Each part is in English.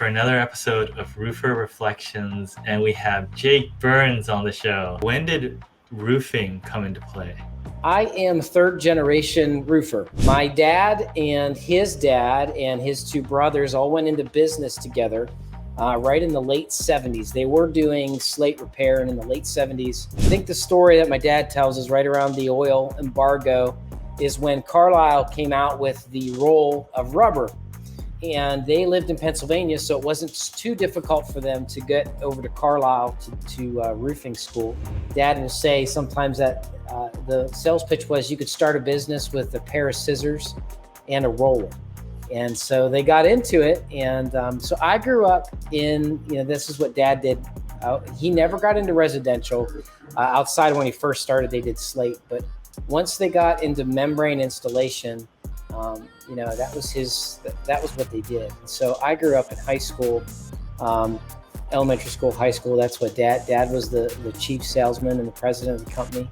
for another episode of Roofer Reflections, and we have Jake Burns on the show. When did roofing come into play? I am third generation roofer. My dad and his two brothers all went into business together right in the late 70s. They were doing slate repair, and in the late 70s, I think the story that my dad tells is right around the oil embargo is when Carlisle came out with the roll of rubber. And they lived in Pennsylvania, so it wasn't too difficult for them to get over to Carlisle to roofing school. Dad will say sometimes that the sales pitch was you could start a business with a pair of scissors and a roller. And so they got into it. And so I grew up in, this is what Dad did. He never got into residential. Outside when he first started, they did slate. But once they got into membrane installation, that was what they did. And so I grew up in high school, elementary school, high school. That's what dad was the chief salesman and the president of the company.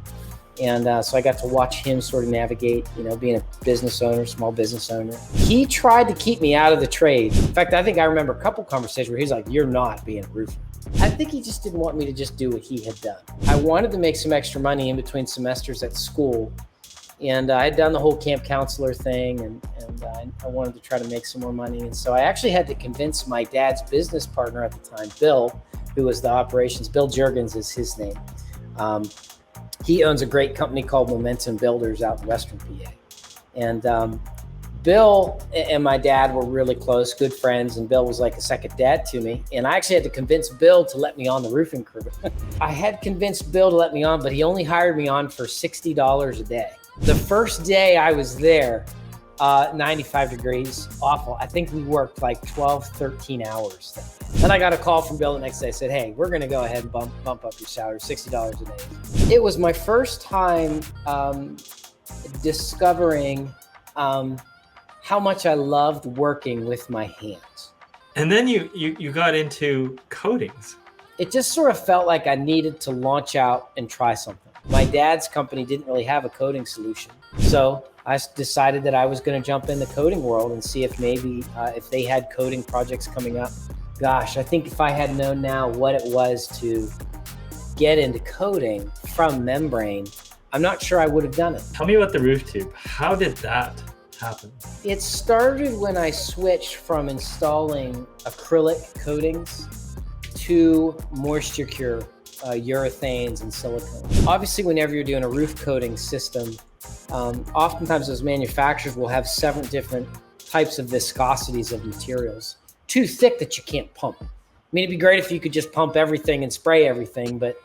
And so I got to watch him sort of navigate, being a business owner, small business owner. He tried to keep me out of the trade. In fact, I think I remember a couple conversations where he's like, "You're not being a roofer." I think he just didn't want me to just do what he had done. I wanted to make some extra money in between semesters at school. And I had done the whole camp counselor thing, and I wanted to try to make some more money. And so I actually had to convince my dad's business partner at the time, Bill, who was the operations. Bill Juergens is his name. He owns a great company called Momentum Builders out in Western PA. And Bill and my dad were really close, good friends, and Bill was like a second dad to me. And I actually had to convince Bill to let me on the roofing crew. I had convinced Bill to let me on, but he only hired me on for $60 a day. The first day I was there, 95 degrees, awful. I think we worked like 12, 13 hours. Then I got a call from Bill the next day. I said, "Hey, we're going to go ahead and bump up your salary, $60 a day." It was my first time discovering how much I loved working with my hands. And then you got into coatings. It just sort of felt like I needed to launch out and try something. My dad's company didn't really have a coating solution. So I decided that I was going to jump in the coating world and see if maybe if they had coating projects coming up. Gosh, I think if I had known now what it was to get into coating from membrane, I'm not sure I would have done it. Tell me about the roof tube. How did that happen? It started when I switched from installing acrylic coatings to moisture cure urethanes and silicone. Obviously, whenever you're doing a roof coating system, oftentimes those manufacturers will have several different types of viscosities of materials. Too thick that you can't pump. I mean, it'd be great if you could just pump everything and spray everything, but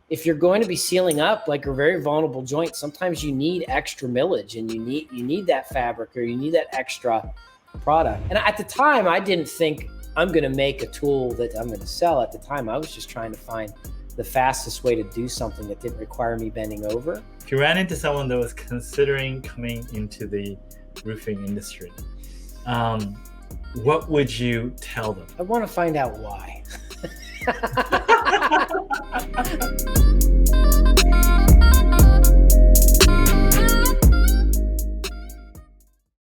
if you're going to be sealing up like a very vulnerable joint, sometimes you need extra millage, and you need that fabric, or you need that extra product. And at the time, I didn't think I'm going to make a tool that I'm going to sell. At the time, I was just trying to find the fastest way to do something that didn't require me bending over. If you ran into someone that was considering coming into the roofing industry, what would you tell them? I want to find out why.